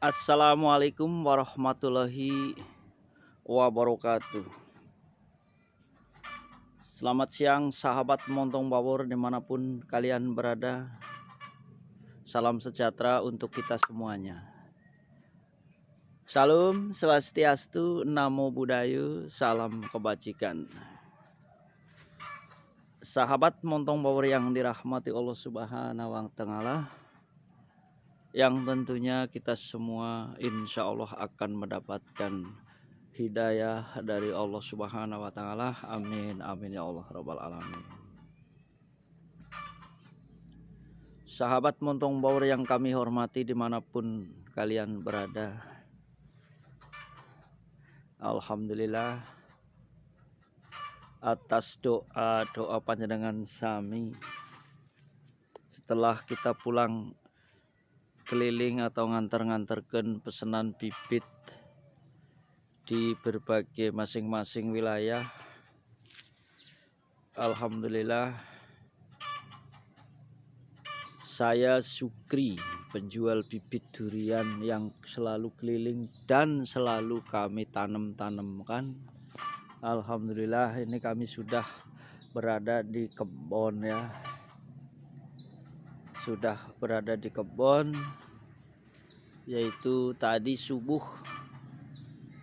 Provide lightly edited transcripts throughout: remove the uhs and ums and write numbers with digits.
Assalamualaikum warahmatullahi wabarakatuh. Selamat siang sahabat Montong Bawor dimanapun kalian berada. Salam sejahtera untuk kita semuanya. Salam Swastiastu, Namo Buddhaya, salam kebajikan. Sahabat Montong Bawor yang dirahmati Allah Subhanahu wa Ta'ala, yang tentunya kita semua insya Allah akan mendapatkan hidayah dari Allah Subhanahu wa Ta'ala. Amin amin ya Allah rabbal alamin. Sahabat Montong Bawor yang kami hormati dimanapun kalian berada, alhamdulillah atas doa panjenengan sami setelah kita pulang keliling atau nganter-nganterkan pesanan bibit di berbagai masing-masing wilayah. Alhamdulillah saya Sukri, penjual bibit durian yang selalu keliling dan selalu kami tanamkan. Alhamdulillah ini kami sudah berada di kebun ya. Sudah berada di kebun, yaitu tadi subuh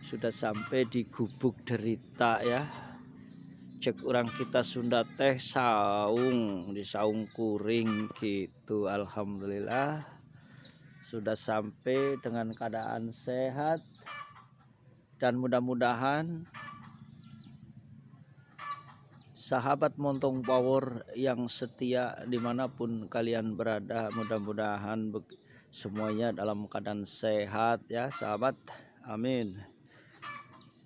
sudah sampai di Gubuk Derita ya. Cek orang kita Sunda teh saung, di saung kuring gitu. Alhamdulillah sudah sampai dengan keadaan sehat, dan mudah-mudahan sahabat Montong Bawor yang setia dimanapun kalian berada, mudah-mudahan semuanya dalam keadaan sehat ya sahabat. Amin.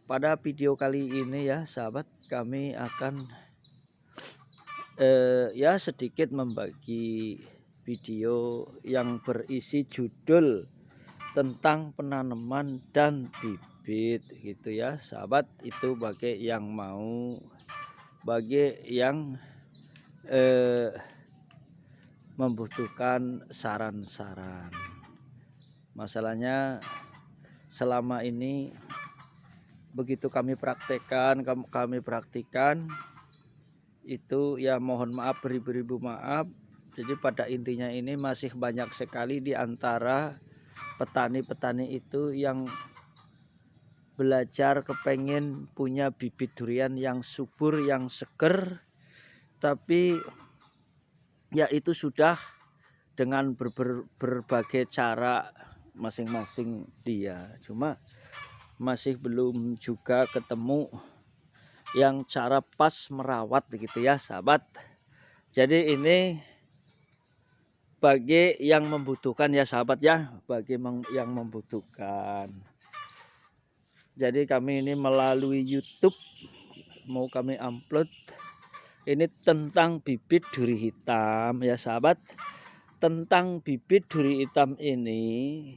Pada video kali ini ya sahabat, kami akan ya sedikit membagi video yang berisi judul tentang penanaman dan bibit gitu ya sahabat. Itu bagi yang mau, bagi yang membutuhkan saran-saran. Masalahnya selama ini begitu kami praktekkan itu ya, mohon maaf, beribu-ribu maaf. Jadi pada intinya ini masih banyak sekali di antara petani-petani itu yang belajar kepengen punya bibit durian yang subur, yang seger, tapi ya itu sudah dengan berbagai cara masing-masing dia, cuma masih belum juga ketemu yang cara pas merawat gitu ya sahabat. Jadi ini bagi yang membutuhkan ya sahabat ya, bagi yang membutuhkan. Jadi kami ini melalui YouTube mau kami upload ini tentang bibit duri hitam ya sahabat. Tentang bibit duri hitam ini,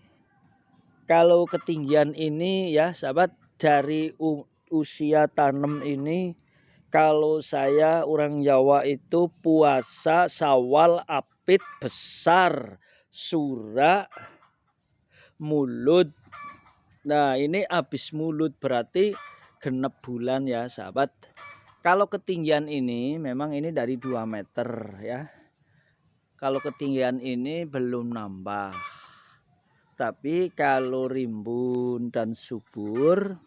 kalau ketinggian ini ya sahabat, dari usia tanam ini, kalau saya orang Jawa itu puasa Syawal, Apit, Besar, Sura, Mulut. Nah ini habis Mulut berarti genep bulan ya sahabat. Kalau ketinggian ini memang ini dari 2 meter ya. Kalau ketinggian ini belum nambah. Tapi kalau rimbun dan subur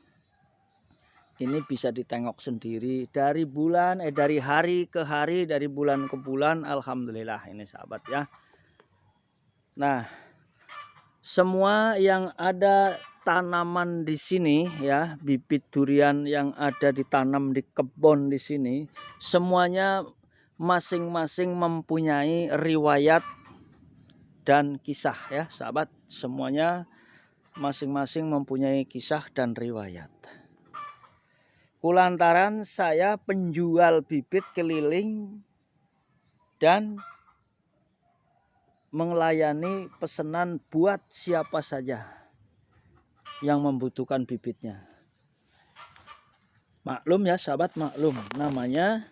ini bisa ditengok sendiri dari bulan dari hari ke hari, dari bulan ke bulan. Alhamdulillah ini sahabat ya. Nah, semua yang ada tanaman di sini ya, bibit durian yang ada ditanam di kebun di sini, semuanya masing-masing mempunyai riwayat dan kisah ya sahabat. Semuanya masing-masing mempunyai kisah dan riwayat. Kulantaran saya penjual bibit keliling dan melayani pesanan buat siapa saja yang membutuhkan bibitnya. Maklum ya sahabat, maklum, namanya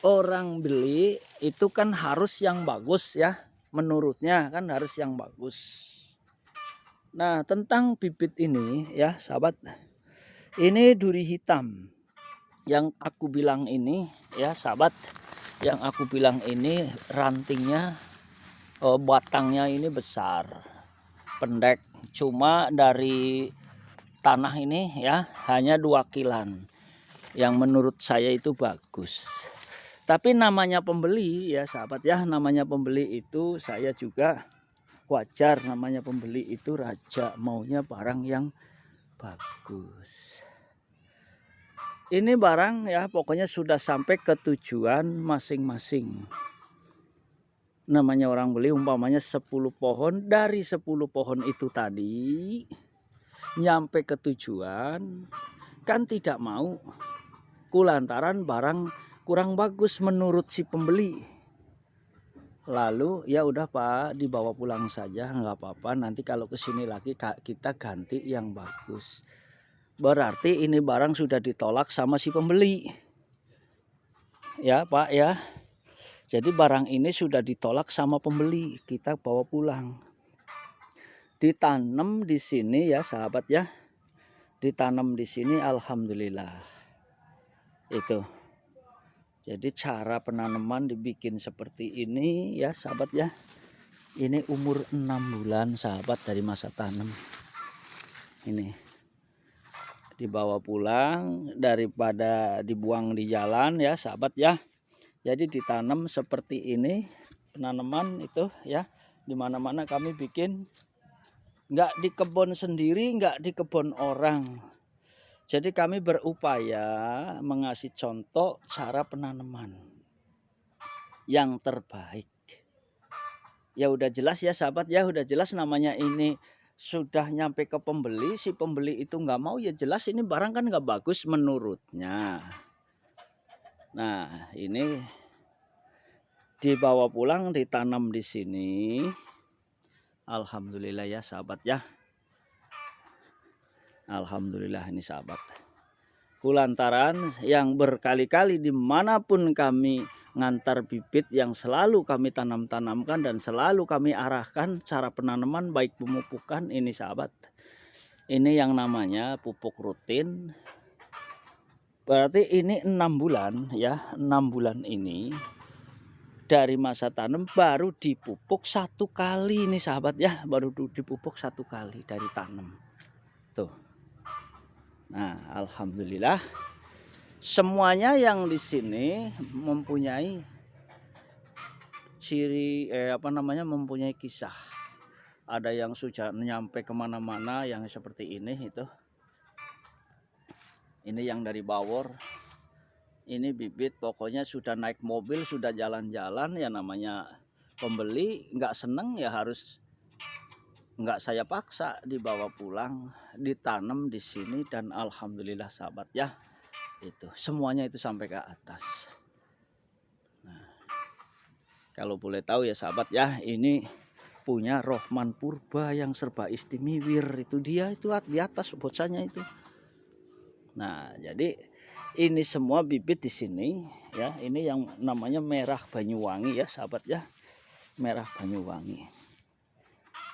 orang beli itu kan harus yang bagus ya, menurutnya kan harus yang bagus. Nah, tentang bibit ini ya sahabat, ini duri hitam yang aku bilang ini ya sahabat, yang aku bilang ini rantingnya batangnya ini besar, pendek, cuma dari tanah ini ya hanya 2 kilan yang menurut saya itu bagus. Tapi namanya pembeli ya sahabat ya, namanya pembeli itu saya juga wajar, namanya pembeli itu raja, maunya barang yang bagus. Ini barang ya pokoknya sudah sampai ke tujuan masing-masing. Namanya orang beli umpamanya 10 pohon, dari 10 pohon itu tadi nyampe ke tujuan kan tidak mau kulantaran barang kurang bagus menurut si pembeli. Lalu ya udah Pak, dibawa pulang saja, nggak apa-apa, nanti kalau kesini lagi kita ganti yang bagus. Berarti ini barang sudah ditolak sama si pembeli. Ya Pak ya. Jadi barang ini sudah ditolak sama pembeli, kita bawa pulang. Ditanam di sini ya sahabat ya. Ditanam di sini alhamdulillah. Itu. Jadi cara penanaman dibikin seperti ini ya sahabat ya. Ini umur 6 bulan sahabat dari masa tanam. Ini. Dibawa pulang daripada dibuang di jalan ya sahabat ya. Jadi ditanam seperti ini penanaman itu ya. Dimana-mana kami bikin, nggak di kebun sendiri, nggak di kebun orang. Jadi kami berupaya mengasih contoh cara penanaman yang terbaik. Ya udah jelas ya sahabat ya, udah jelas namanya ini sudah nyampe ke pembeli, si pembeli itu nggak mau, ya jelas ini barang kan nggak bagus menurutnya. Nah ini dibawa pulang, ditanam di sini, alhamdulillah ya sahabat ya, alhamdulillah ini sahabat. Kulantaran yang berkali-kali dimanapun kami ngantar bibit yang selalu kami tanamkan dan selalu kami arahkan cara penanaman baik pemupukan ini sahabat. Ini yang namanya pupuk rutin. Berarti ini 6 bulan ya, 6 bulan ini dari masa tanam baru dipupuk 1 kali nih sahabat ya, baru dipupuk 1 kali dari tanam. Tuh. Nah, alhamdulillah semuanya yang di sini mempunyai ciri mempunyai kisah. Ada yang sudah nyampe kemana-mana yang seperti ini itu. Ini yang dari Bawor. Ini bibit pokoknya sudah naik mobil, sudah jalan-jalan, ya namanya pembeli nggak seneng ya harus nggak saya paksa, dibawa pulang, ditanam di sini dan alhamdulillah sahabat ya. Itu semuanya itu sampai ke atas. Nah, kalau boleh tahu ya sahabat ya, ini punya Rohman Purba yang serba istimewir, itu dia itu di atas bocahnya itu. Nah, jadi ini semua bibit di sini ya, ini yang namanya merah Banyuwangi ya sahabat ya. Merah Banyuwangi.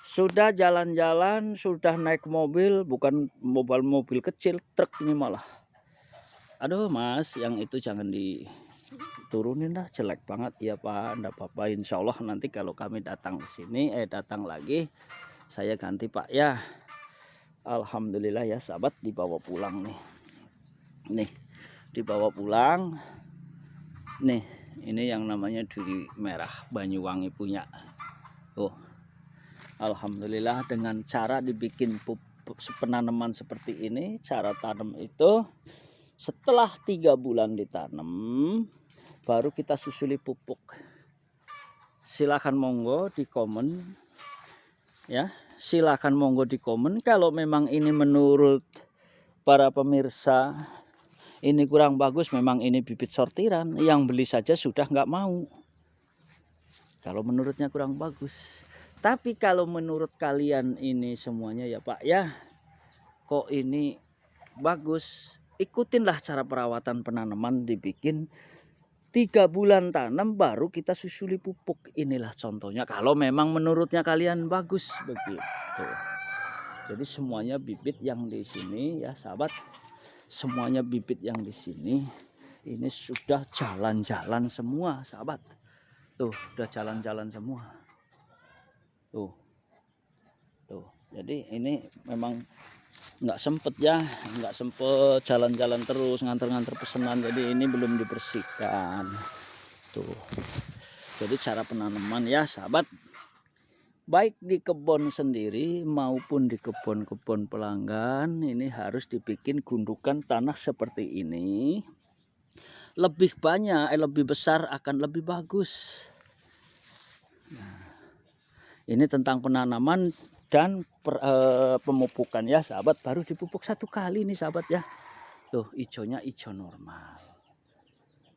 Sudah jalan-jalan, sudah naik mobil, bukan mobil kecil, truk ini malah. Aduh Mas, yang itu jangan diturunin dah, jelek banget. Ya Pak, enggak apa-apa, insya Allah nanti kalau kami datang ke sini, datang lagi, saya ganti Pak ya. Alhamdulillah ya sahabat, dibawa pulang nih. Nih, dibawa pulang. Nih, ini yang namanya duri merah Banyuwangi punya. Alhamdulillah dengan cara dibikin penanaman seperti ini, cara tanam itu setelah 3 bulan ditanam baru kita susuli pupuk. Silakan monggo di komen ya, silakan monggo di komen kalau memang ini menurut para pemirsa ini kurang bagus, memang ini bibit sortiran, yang beli saja sudah nggak mau kalau menurutnya kurang bagus. Tapi kalau menurut kalian ini semuanya ya Pak ya, kok ini bagus, ikutinlah cara perawatan penanaman, dibikin 3 bulan tanam baru kita susuli pupuk. Inilah contohnya kalau memang menurutnya kalian bagus begitu. Jadi semuanya bibit yang di sini ya sahabat, semuanya bibit yang di sini ini sudah jalan-jalan semua sahabat. Tuh, udah jalan-jalan semua. Tuh. Tuh. Jadi ini memang nggak sempet ya, nggak sempet jalan-jalan terus nganter-nganter pesanan, jadi ini belum dibersihkan. Tuh. Jadi cara penanaman ya sahabat, baik di kebun sendiri maupun di kebun-kebun pelanggan, ini harus dibikin gundukan tanah seperti ini. Lebih banyak, lebih besar akan lebih bagus. Nah, ini tentang penanaman dan pemupukan ya sahabat. Baru dipupuk 1 kali nih sahabat ya. Tuh hijaunya hijau normal.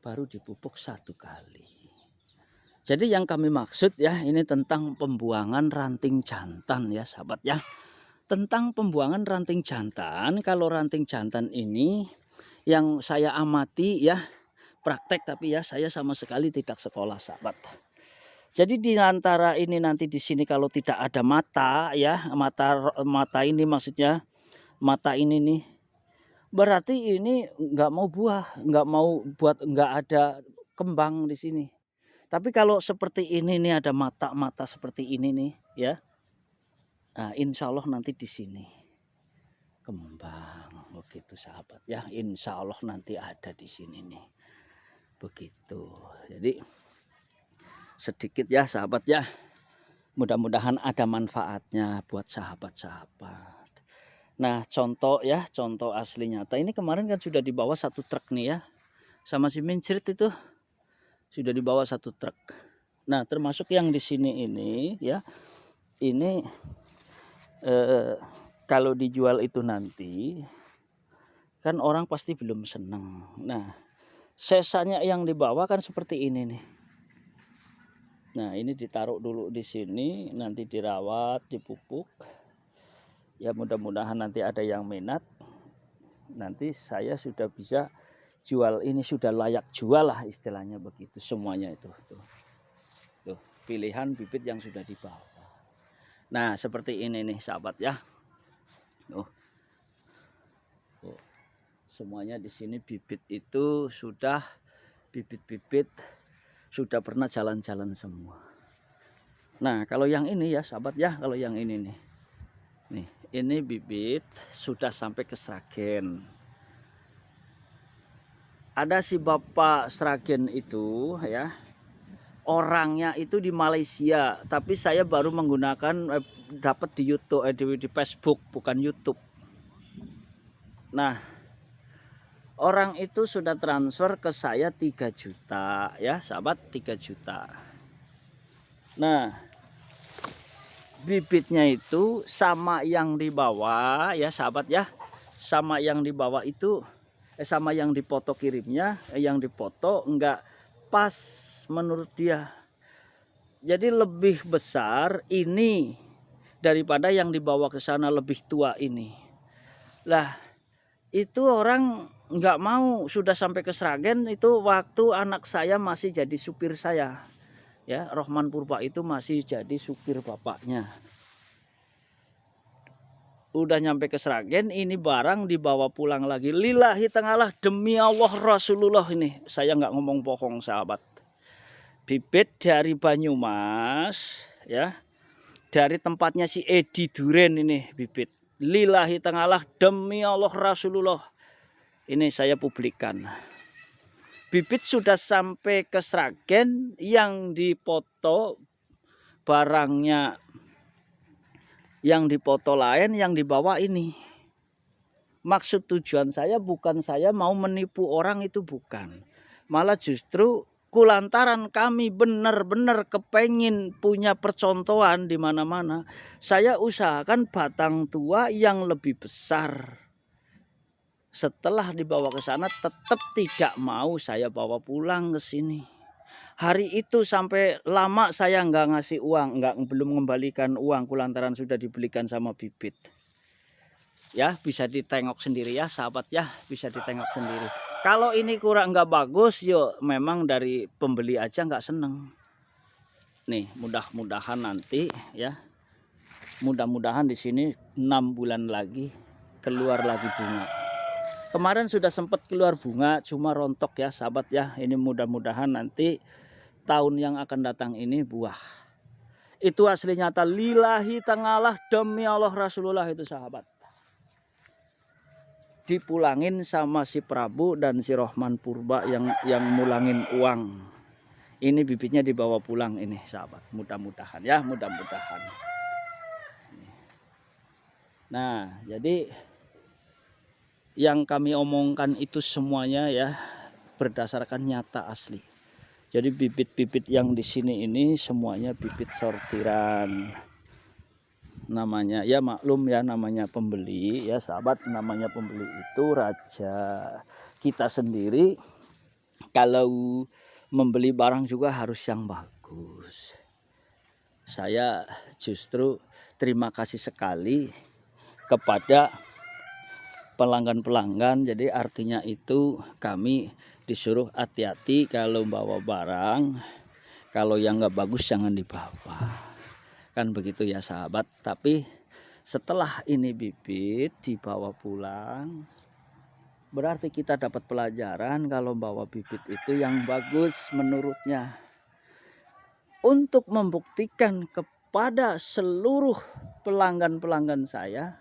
Baru dipupuk 1 kali. Jadi yang kami maksud ya, ini tentang pembuangan ranting jantan ya sahabat ya. Tentang pembuangan ranting jantan, kalau ranting jantan ini yang saya amati ya, praktek, tapi ya saya sama sekali tidak sekolah sahabat. Jadi di antara ini nanti di sini kalau tidak ada mata ya, mata ini maksudnya mata ini nih, berarti ini nggak mau buah, nggak ada kembang di sini. Tapi kalau seperti ini nih, ada mata-mata seperti ini nih ya. Nah, insya Allah nanti di sini kembang begitu sahabat ya. Insya Allah nanti ada di sini nih. Begitu. Jadi sedikit ya sahabat ya. Mudah-mudahan ada manfaatnya buat sahabat-sahabat. Nah, contoh ya, contoh asli nyata. Ini kemarin kan sudah dibawa 1 truk nih ya. Sama si Mincrit itu sudah dibawa 1 truk. Nah, termasuk yang di sini ini ya, ini kalau dijual itu nanti kan orang pasti belum senang. Nah, sesanya yang dibawa kan seperti ini nih. Nah, ini ditaruh dulu di sini, nanti dirawat, dipupuk. Ya mudah-mudahan nanti ada yang minat. Nanti saya sudah bisa jual, ini sudah layak jual lah istilahnya begitu semuanya itu. Tuh, pilihan bibit yang sudah dibawa. Nah, seperti ini nih sahabat ya. Semuanya di sini bibit itu sudah bibit-bibit sudah pernah jalan-jalan semua. Nah, kalau yang ini ya sahabat ya, kalau yang ini nih. Nih, ini bibit sudah sampai ke Sragen. Ada si Bapak Sragen itu ya, orangnya itu di Malaysia, tapi saya baru menggunakan dapat di YouTube, di Facebook, bukan YouTube. Nah, orang itu sudah transfer ke saya 3 juta ya sahabat, 3 juta. Nah, bibitnya itu sama yang dibawa ya sahabat ya, sama yang dibawa itu sama yang dipoto kirimnya, yang dipoto enggak pas menurut dia. Jadi lebih besar ini daripada yang dibawa ke sana, lebih tua ini. Lah, itu orang nggak mau, sudah sampai ke Sragen itu waktu anak saya masih jadi supir saya. Ya, Rohman Purba itu masih jadi supir bapaknya. Udah nyampe ke Sragen, ini barang dibawa pulang lagi. Lillahi ta'ala, demi Allah Rasulullah, ini saya nggak ngomong bohong sahabat. Bibit dari Banyumas ya, dari tempatnya si Edi Duren ini bibit. Lillahi ta'ala, demi Allah Rasulullah, ini saya publikan. Bibit sudah sampai ke Sragen, yang dipoto barangnya, yang dipoto lain, yang dibawa ini. Maksud tujuan saya bukan saya mau menipu orang, itu bukan. Malah justru kulantaran kami benar-benar kepengin punya percontohan di mana-mana, saya usahakan batang tua yang lebih besar. Setelah dibawa ke sana tetap tidak mau saya bawa pulang ke sini. Hari itu sampai lama saya nggak ngasih uang, belum mengembalikan uang kulantaran sudah dibelikan sama bibit. Ya, bisa ditengok sendiri ya sahabat ya, bisa ditengok sendiri. Kalau ini kurang nggak bagus, yuk memang dari pembeli aja nggak seneng. Nih, mudah-mudahan nanti ya Mudah-mudahan di sini 6 bulan lagi keluar lagi bunga. Kemarin sudah sempat keluar bunga, cuma rontok ya sahabat ya. Ini mudah-mudahan nanti tahun yang akan datang ini buah. Itu asli nyata, lillahi ta'ala, demi Allah Rasulullah itu sahabat. Dipulangin sama si Prabu dan si Rohman Purba yang mulangin uang. Ini bibitnya dibawa pulang ini sahabat. Mudah-mudahan ya, mudah-mudahan. Nah, jadi yang kami omongkan itu semuanya ya berdasarkan nyata asli. Jadi bibit-bibit yang di sini ini semuanya bibit sortiran. Namanya ya maklum ya, namanya pembeli ya sahabat, namanya pembeli itu raja. Kita sendiri kalau membeli barang juga harus yang bagus. Saya justru terima kasih sekali kepada pelanggan-pelanggan. Jadi artinya itu kami disuruh hati-hati kalau bawa barang, kalau yang nggak bagus jangan dibawa, kan begitu ya sahabat. Tapi setelah ini bibit dibawa pulang, berarti kita dapat pelajaran kalau bawa bibit itu yang bagus menurutnya, untuk membuktikan kepada seluruh pelanggan-pelanggan saya.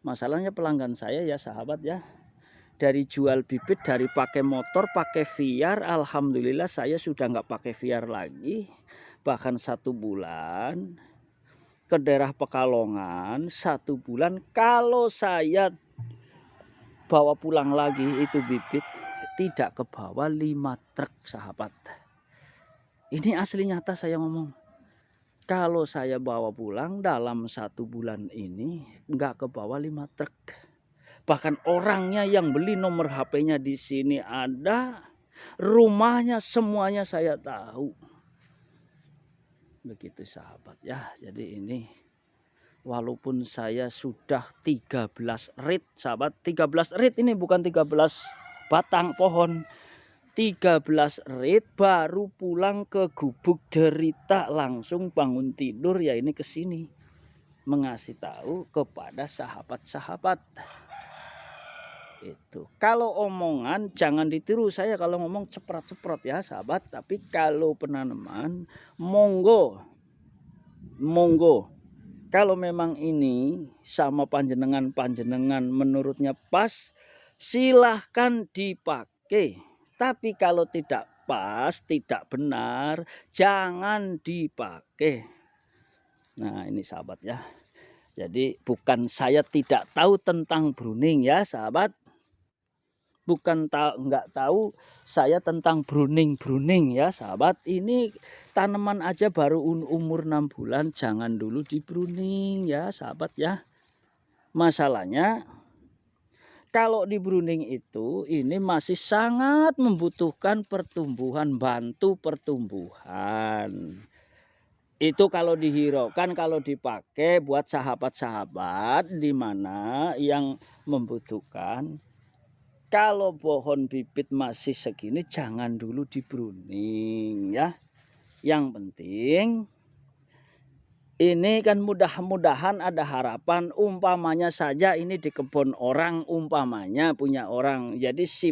Masalahnya pelanggan saya ya sahabat ya, dari jual bibit, dari pakai motor, pakai VR, alhamdulillah saya sudah nggak pakai VR lagi. Bahkan 1 bulan ke daerah Pekalongan, 1 bulan kalau saya bawa pulang lagi itu bibit tidak ke bawah 5 truk sahabat. Ini asli nyata saya ngomong. Kalau saya bawa pulang dalam 1 bulan ini nggak ke bawah 5 truk. Bahkan orangnya yang beli nomor HP-nya di sini ada, rumahnya semuanya saya tahu. Begitu sahabat ya. Jadi ini walaupun saya sudah 13 rit sahabat, 13 rit ini bukan 13 batang pohon. 13 rit baru pulang ke Gubuk Derita, langsung bangun tidur ya ini ke sini mengasih tahu kepada sahabat-sahabat. Itu kalau omongan jangan ditiru saya kalau ngomong ceprot-ceprot ya sahabat. Tapi kalau penanaman monggo kalau memang ini sama panjenengan menurutnya pas, silahkan dipakai. Tapi kalau tidak pas, tidak benar, jangan dipakai. Nah ini sahabat ya. Jadi bukan saya tidak tahu tentang Bruning ya sahabat. Bukan nggak tahu saya tentang Bruning ya sahabat. Ini tanaman aja baru umur 6 bulan, jangan dulu di Bruning ya sahabat ya. Masalahnya kalau di Bruning itu ini masih sangat membutuhkan pertumbuhan, bantu pertumbuhan. Itu kalau dihiraukan, kalau dipakai buat sahabat-sahabat di mana yang membutuhkan. Kalau pohon bibit masih segini jangan dulu di Bruning ya. Yang penting ini kan mudah-mudahan ada harapan, umpamanya saja ini di kebun orang, umpamanya punya orang. Jadi si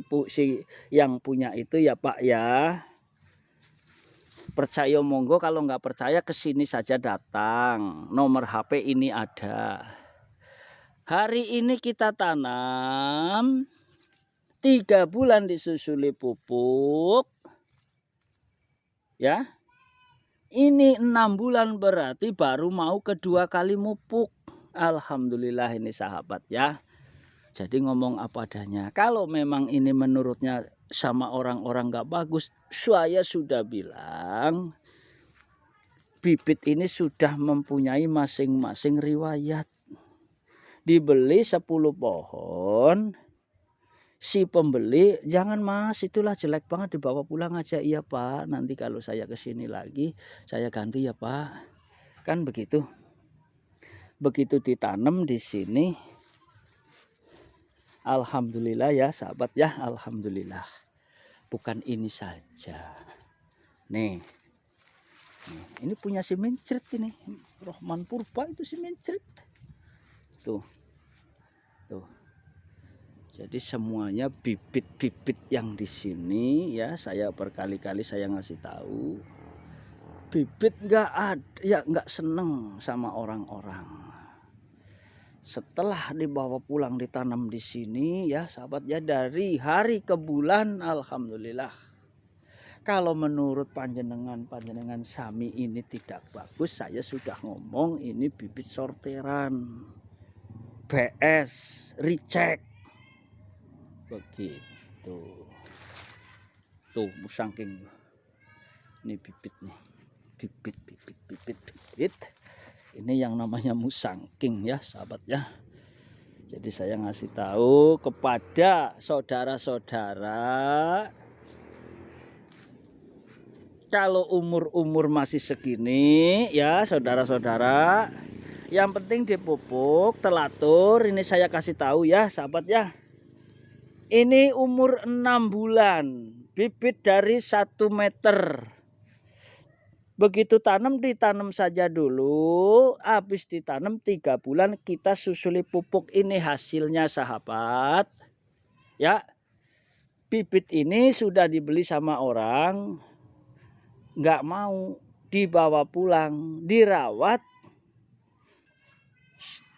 yang punya itu ya Pak ya, percaya monggo, kalau nggak percaya ke sini saja datang. Nomor HP ini ada. Hari ini kita tanam 3 bulan disusuli pupuk. Ya. Ini 6 bulan berarti baru mau kedua kali mupuk. Alhamdulillah ini sahabat ya. Jadi ngomong apa adanya. Kalau memang ini menurutnya sama orang-orang gak bagus, saya sudah bilang bibit ini sudah mempunyai masing-masing riwayat. Dibeli 10 pohon, si pembeli, jangan Mas itulah jelek banget dibawa pulang aja. Iya Pak, nanti kalau saya kesini lagi saya ganti ya Pak. Kan begitu. Begitu ditanam di sini, alhamdulillah ya sahabat ya, alhamdulillah. Bukan ini saja. Nih, Ini punya si mencret ini, Rohman Purba itu si mencret. Tuh. Jadi semuanya bibit-bibit yang di sini ya, saya berkali-kali saya ngasih tahu. Bibit nggak ada, ya nggak seneng sama orang-orang. Setelah dibawa pulang ditanam di sini ya sahabat ya, dari hari ke bulan alhamdulillah. Kalau menurut panjenengan sami ini tidak bagus, saya sudah ngomong ini bibit sortiran. BS, recheck. Begitu. Tuh musangking. Ini bibit nih. Bibit. Ini yang namanya musangking ya sahabat ya. Jadi saya ngasih tahu kepada saudara-saudara, kalau umur masih segini ya saudara-saudara, yang penting dipupuk telatur. Ini saya kasih tahu ya sahabat ya. Ini umur 6 bulan, bibit dari 1 meter. Begitu ditanam saja dulu. Habis ditanam 3 bulan kita susuli pupuk. Ini hasilnya sahabat. Ya, bibit ini sudah dibeli sama orang, nggak mau, dibawa pulang, dirawat.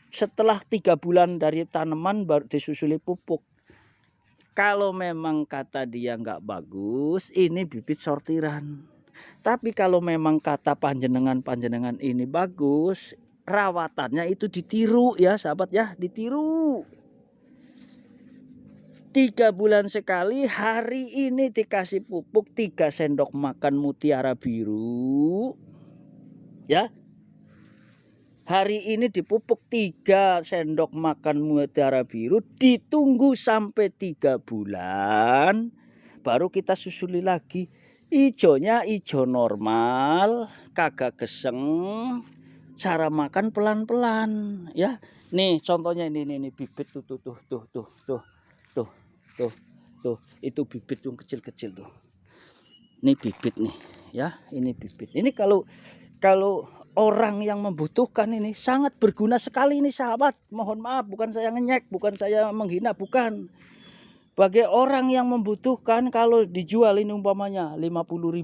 Setelah 3 bulan dari tanaman baru disusuli pupuk. Kalau memang kata dia nggak bagus, ini bibit sortiran. Tapi kalau memang kata panjenengan ini bagus, rawatannya itu ditiru ya sahabat ya, ditiru. 3 bulan sekali, hari ini dikasih pupuk 3 sendok makan mutiara biru. Ya. Hari ini dipupuk 3 sendok makan mutiara biru, ditunggu sampai 3 bulan, baru kita susuli lagi. Ijonya ijo normal, kagak geseng, cara makan pelan-pelan ya. Nih contohnya ini bibit tuh. Itu bibit yang kecil-kecil tuh. Ini bibit nih ya, ini bibit. Ini kalau orang yang membutuhkan ini sangat berguna sekali ini sahabat. Mohon maaf, bukan saya ngenyek, bukan saya menghina, bukan. Bagi orang yang membutuhkan, kalau dijual ini umpamanya 50.000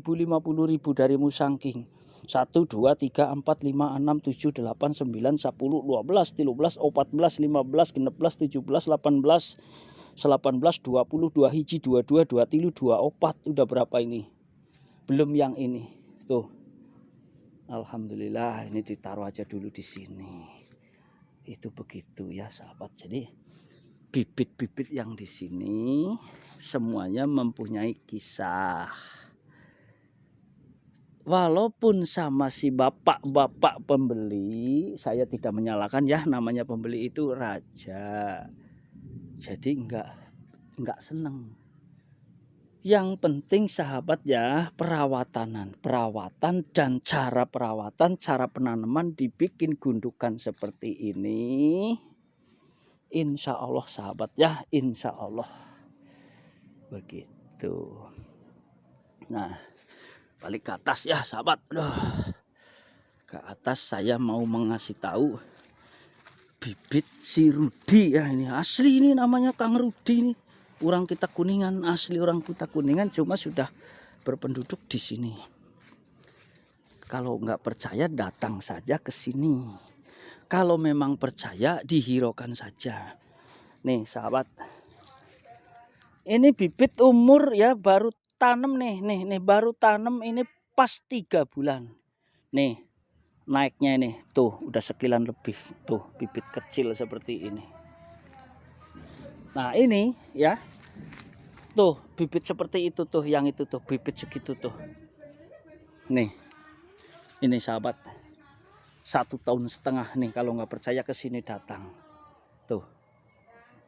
dari musangking. 1, 2, 3, 4, 5, 6, 7, 8, 9, 10, 12, 13, 14, 15, 16, 17, 18, 18, 20, 2 hiji, 22, 23, 24. Udah berapa ini? Belum yang ini. Tuh. Alhamdulillah, ini ditaruh aja dulu di sini. Itu begitu ya sahabat. Jadi bibit-bibit yang di sini semuanya mempunyai kisah. Walaupun sama si bapak pembeli, saya tidak menyalahkan ya, namanya pembeli itu raja. Jadi enggak seneng. Yang penting sahabat ya, perawatan dan cara perawatan, cara penanaman dibikin gundukan seperti ini. Insya Allah sahabat ya, insya Allah. Begitu. Nah, balik ke atas ya sahabat. Ke atas saya mau mengasih tahu bibit si Rudi ya, ini asli, ini namanya Kang Rudi nih. Orang kita Kuningan, asli orang kita Kuningan, cuma sudah berpenduduk di sini. Kalau nggak percaya datang saja ke sini. Kalau memang percaya dihiraukan saja. Nih sahabat. Ini bibit umur ya, baru tanam nih baru tanam, ini pas 3 bulan. Nih naiknya ini tuh udah sekilan lebih, tuh bibit kecil seperti ini. Nah ini ya, tuh bibit seperti itu tuh, yang itu tuh bibit segitu tuh. Nih ini sahabat, 1,5 tahun nih, kalau nggak percaya ke sini datang. Tuh,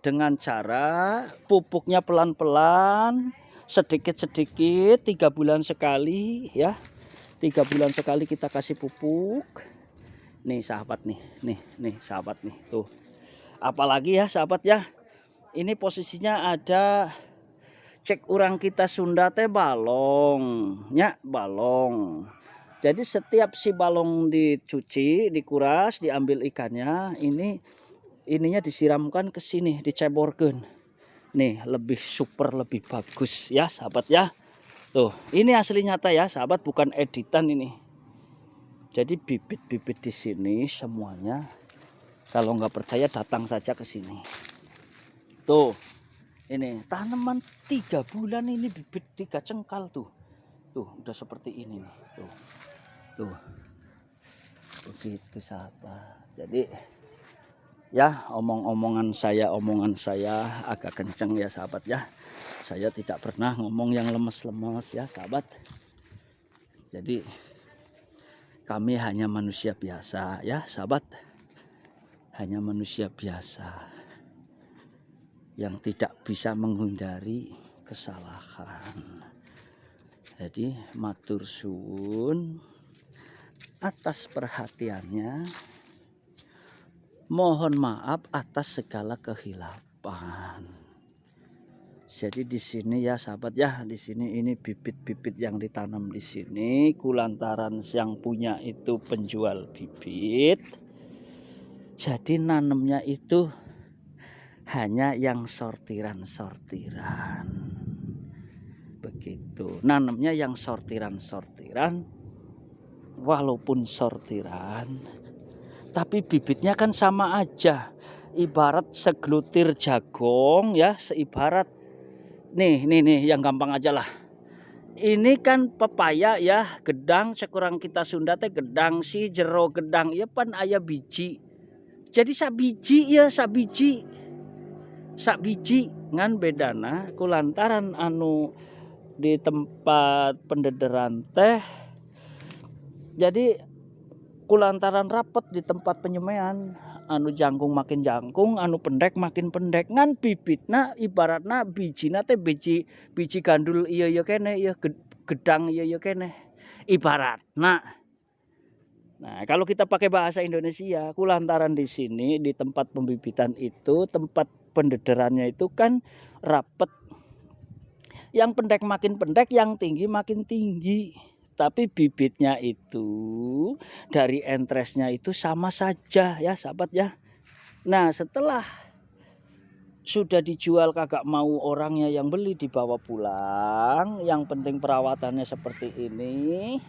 dengan cara pupuknya pelan-pelan, sedikit-sedikit, 3 bulan sekali ya. 3 bulan sekali kita kasih pupuk. Nih sahabat nih sahabat nih tuh. Apalagi ya sahabat ya, ini posisinya ada, cek orang kita Sunda teh balong ya, balong. Jadi setiap si balong dicuci, dikuras, diambil ikannya, ininya disiramkan ke sini, diceborkan. Nih, lebih super, lebih bagus ya, sahabat ya. Tuh, ini asli nyata ya, sahabat, bukan editan ini. Jadi bibit-bibit di sini semuanya. Kalau nggak percaya datang saja ke sini. Tuh, ini tanaman 3 bulan ini bibit 3 cengkal tuh. Tuh, udah seperti ini nih. Tuh. Begitu sahabat. Jadi ya omongan saya agak kenceng ya sahabat ya. Saya tidak pernah ngomong yang lemes-lemes ya sahabat. Jadi kami hanya manusia biasa ya sahabat. Hanya manusia biasa yang tidak bisa menghindari kesalahan. Jadi matur suwun atas perhatiannya. Mohon maaf atas segala kehilapan. Jadi di sini ya sahabat ya, di sini ini bibit-bibit yang ditanam di sini. Kulantaran yang punya itu penjual bibit. Jadi nanamnya itu hanya yang sortiran-sortiran. Begitu. Nanamnya yang sortiran-sortiran. Walaupun sortiran, tapi bibitnya kan sama aja. Ibarat seglutir jagung ya, seibarat nih yang gampang aja lah. Ini kan pepaya ya, gedang sekurang kita Sunda teh gedang si jero gedang ya pan aya biji. Jadi sak biji ngan bedana kulantaran anu di tempat pendederan teh. Jadi kulantaran rapet di tempat penyemaian, anu jangkung makin jangkung, anu pendek makin pendek. Ngan bibitna ibaratna bijina teh biji gandul iya kene, iya gedang iya kene. Ibaratna. Nah, kalau kita pakai bahasa Indonesia, kulantaran di sini di tempat pembibitan itu, tempat pendederannya itu kan rapet. Yang pendek makin pendek, yang tinggi makin tinggi. Tapi bibitnya itu dari entresnya itu sama saja ya sahabat ya. Nah setelah sudah dijual kagak mau orangnya yang beli dibawa pulang. Yang penting perawatannya seperti ini.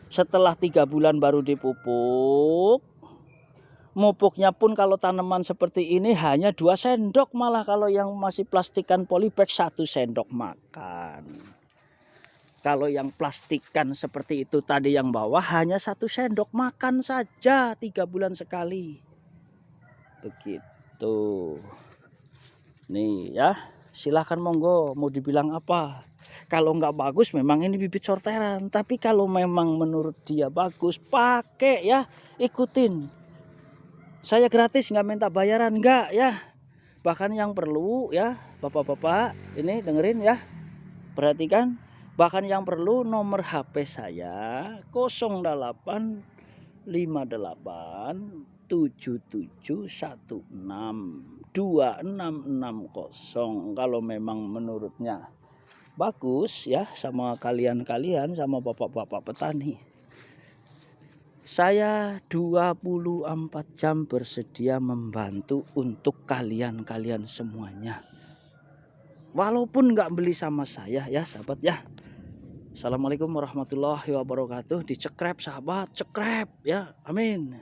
Setelah 3 bulan baru dipupuk. Mupuknya pun kalau tanaman seperti ini hanya 2 sendok, malah kalau yang masih plastikan polybag 1 sendok makan. Kalau yang plastikan seperti itu tadi yang bawah hanya 1 sendok makan saja 3 bulan sekali. Begitu. Nih ya, silahkan monggo mau dibilang apa. Kalau nggak bagus memang ini bibit sorteran. Tapi kalau memang menurut dia bagus, pakai ya, ikutin. Saya gratis nggak minta bayaran nggak ya. Bahkan yang perlu ya bapak-bapak ini dengerin ya. Perhatikan. Bahkan yang perlu nomor HP saya 0858 7716 2660. Kalau memang menurutnya bagus ya sama kalian sama bapak-bapak petani. Saya 24 jam bersedia membantu untuk kalian semuanya. Walaupun nggak beli sama saya ya sahabat ya. Assalamualaikum warahmatullahi wabarakatuh. Dicekrep sahabat, cekrep ya. Amin.